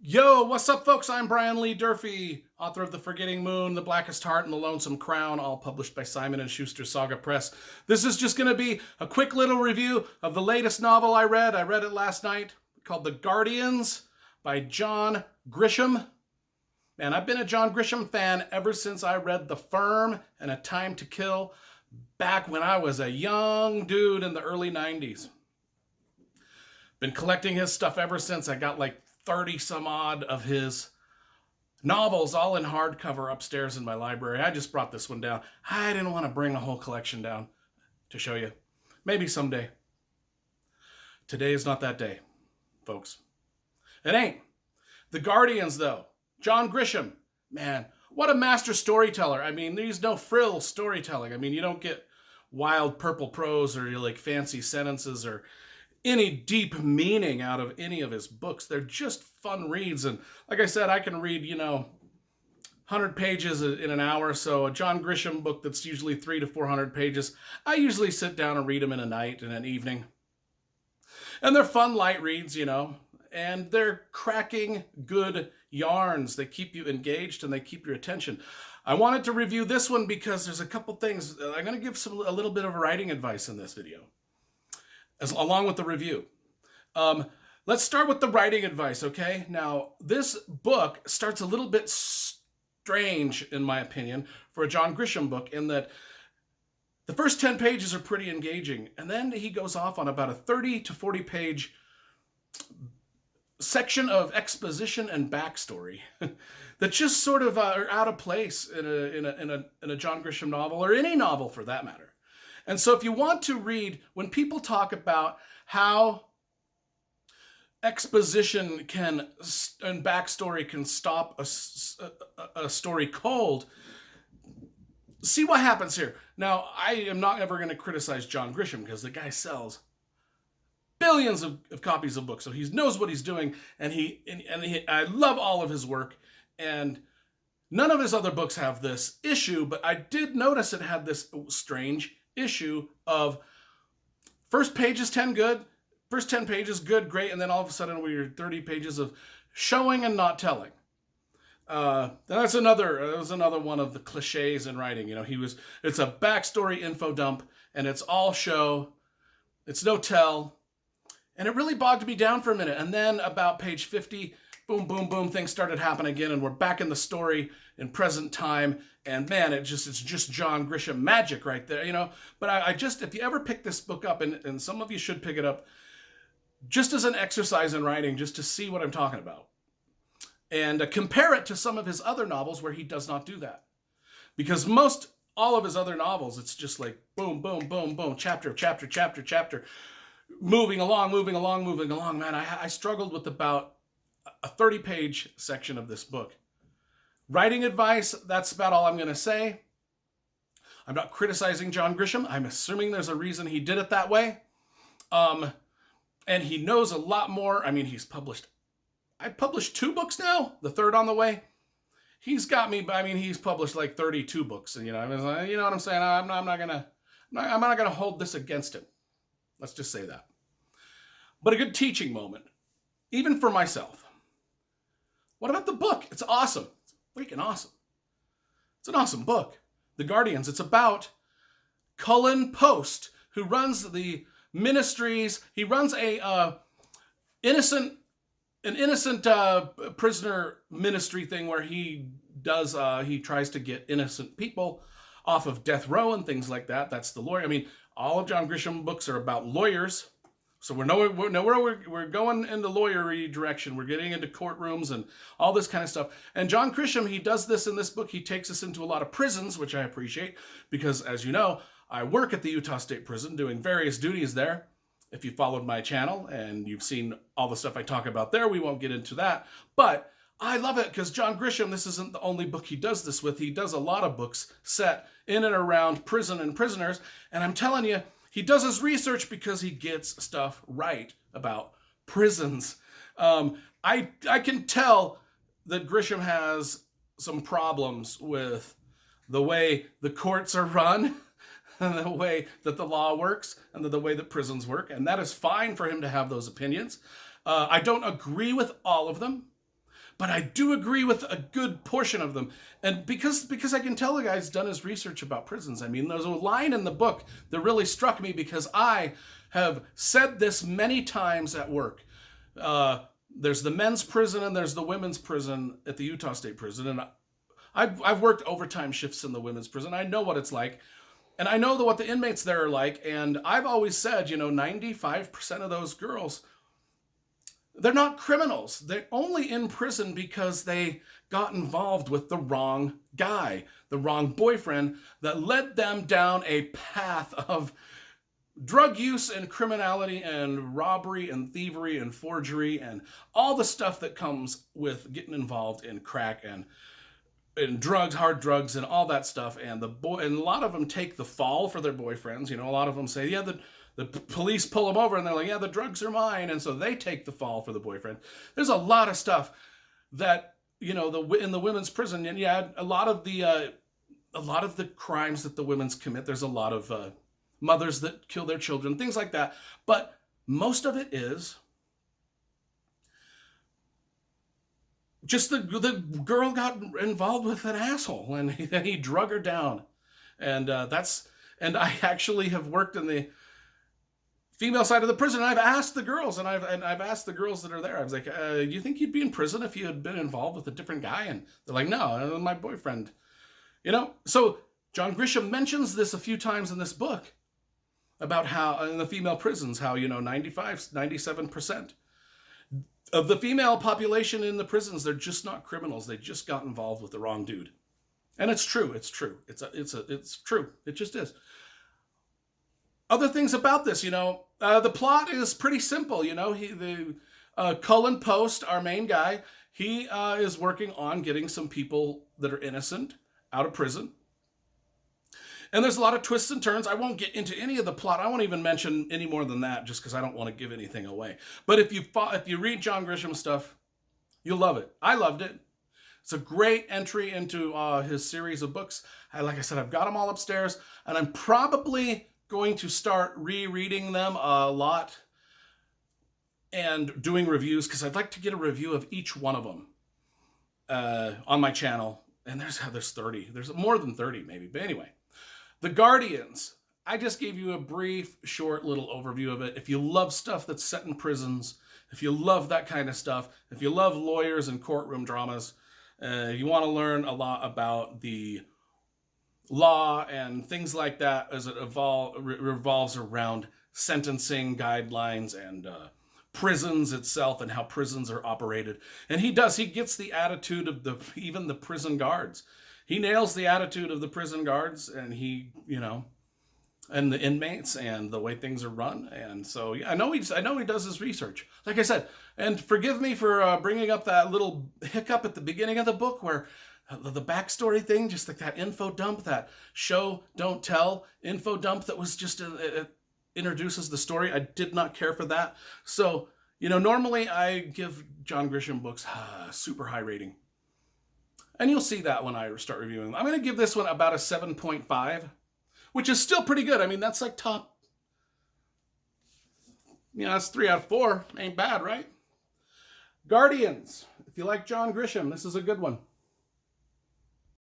Yo, what's up, folks? I'm Brian Lee Durfee, author of The Forgetting Moon, The Blackest Heart, and The Lonesome Crown, all published by Simon & Schuster Saga Press. This is just going to be a quick little review of the latest novel I read. I read it last night, called The Guardians by John Grisham. Man, I've been a John Grisham fan ever since I read The Firm and A Time to Kill back when I was a young dude in the early 90s. Been collecting his stuff ever since. I got like 30 some odd of his novels all in hardcover upstairs in my library. I just brought this one down. I didn't want to bring a whole collection down to show you. Maybe someday. Today is not that day, folks. It ain't. The Guardians, though. John Grisham. Man, what a master storyteller. I mean, there's no frill storytelling. I mean, you don't get wild purple prose or like fancy sentences or any deep meaning out of any of his books. They're just fun reads. And like I said, I can read, 100 pages in an hour. So a John Grisham book that's usually 300 to 400 pages, I usually sit down and read them in a night and an evening. And they're fun, light reads, and they're cracking good yarns. They keep you engaged and they keep your attention. I wanted to review this one because there's a couple things. I'm going to give a little bit of writing advice in this video, along with the review. Let's start with the writing advice, okay? Now, this book starts a little bit strange, in my opinion, for a John Grisham book, in that the first 10 pages are pretty engaging, and then he goes off on about a 30 to 40 page section of exposition and backstory that just sort of are out of place in a John Grisham novel, or any novel for that matter. And so if you want to read, when people talk about how exposition and backstory can stop a story cold, see what happens here. Now, I am not ever going to criticize John Grisham because the guy sells billions of copies of books, so he knows what he's doing, and I love all of his work, and none of his other books have this issue, but I did notice it had this strange issue of first pages 10 good, first 10 pages good, great, and then all of a sudden we're 30 pages of showing and not telling. That was another one of the cliches in writing. It's a backstory info dump, and it's all show, it's no tell, and it really bogged me down for a minute. And then about page 50, boom, boom, boom, things started happening again, and we're back in the story in present time, and man, it's just John Grisham magic right there, But I just, if you ever pick this book up, and some of you should pick it up, just as an exercise in writing, just to see what I'm talking about, and compare it to some of his other novels where he does not do that. Because all of his other novels, it's just like boom, boom, boom, boom, chapter, chapter, chapter, chapter, moving along. Man, I struggled with about a 30-page section of this book. Writing advice, that's about all I'm going to say. I'm not criticizing John Grisham. I'm assuming there's a reason he did it that way. And he knows a lot more. I mean, I published 2 books now, the third on the way. He's got me, he's published like 32 books. And, you know what I'm saying? I'm not going to hold this against him. Let's just say that. But a good teaching moment, even for myself. What about the book? It's awesome. Freaking awesome. It's an awesome book. The Guardians. It's about Cullen Post, who runs the ministries. He runs an innocent prisoner ministry thing where he tries to get innocent people off of death row and things like that. That's the lawyer. All of John Grisham books are about lawyers. So we're going in the lawyery direction. We're getting into courtrooms and all this kind of stuff. And John Grisham, he does this in this book. He takes us into a lot of prisons, which I appreciate because, as you know, I work at the Utah State Prison doing various duties there. If you followed my channel and you've seen all the stuff I talk about there, we won't get into that. But I love it because John Grisham, this isn't the only book he does this with. He does a lot of books set in and around prison and prisoners. And I'm telling you, he does his research because he gets stuff right about prisons. I can tell that Grisham has some problems with the way the courts are run, and the way that the law works, and the way that prisons work. And that is fine for him to have those opinions. I don't agree with all of them. But I do agree with a good portion of them. And because I can tell the guy's done his research about prisons. I mean, there's a line in the book that really struck me because I have said this many times at work. There's the men's prison and there's the women's prison at the Utah State Prison. And I've worked overtime shifts in the women's prison. I know what it's like. And I know what the inmates there are like. And I've always said, 95% of those girls, they're not criminals. They're only in prison because they got involved with the wrong guy, the wrong boyfriend that led them down a path of drug use and criminality and robbery and thievery and forgery and all the stuff that comes with getting involved in crack and drugs, hard drugs, and all that stuff. And a lot of them take the fall for their boyfriends. A lot of them say, yeah, the police pull them over and they're like, yeah, the drugs are mine. And so they take the fall for the boyfriend. There's a lot of stuff that, in the women's prison. And yeah, a lot of the crimes that the women's commit, there's a lot of mothers that kill their children, things like that. But most of it is just the girl got involved with an asshole and he drug her down. And and I actually have worked in the female side of the prison. And I've asked the girls and I've asked the girls that are there. I was like, do you think you'd be in prison if you had been involved with a different guy? And they're like, no, my boyfriend, So John Grisham mentions this a few times in this book about how in the female prisons, how, 97% of the female population in the prisons, they're just not criminals. They just got involved with the wrong dude. And it's true. It's true. It's true. It just is. Other things about this, the plot is pretty simple. Cullen Post, our main guy, he is working on getting some people that are innocent out of prison. And there's a lot of twists and turns. I won't get into any of the plot. I won't even mention any more than that just because I don't want to give anything away. But if you read John Grisham stuff, you'll love it. I loved it. It's a great entry into his series of books. Like I said, I've got them all upstairs, and I'm probably going to start rereading them a lot and doing reviews because I'd like to get a review of each one of them on my channel. And there's 30. There's more than 30 maybe. But anyway, The Guardians. I just gave you a brief, short little overview of it. If you love stuff that's set in prisons, if you love that kind of stuff, if you love lawyers and courtroom dramas, you want to learn a lot about the law and things like that as it revolves around sentencing guidelines and prisons itself and how prisons are operated. And he gets the attitude of even the prison guards. He nails the attitude of the prison guards and and the inmates and the way things are run. And so yeah, I know he does his research. Like I said, and forgive me for bringing up that little hiccup at the beginning of the book where the backstory thing, just like that info dump, that show don't tell info dump that was just it introduces the story. I did not care for that. So, normally I give John Grisham books super high rating. And you'll see that when I start reviewing them. I'm going to give this one about a 7.5, which is still pretty good. I mean, that's like top, that's 3 out of 4. Ain't bad, right? Guardians. If you like John Grisham, this is a good one.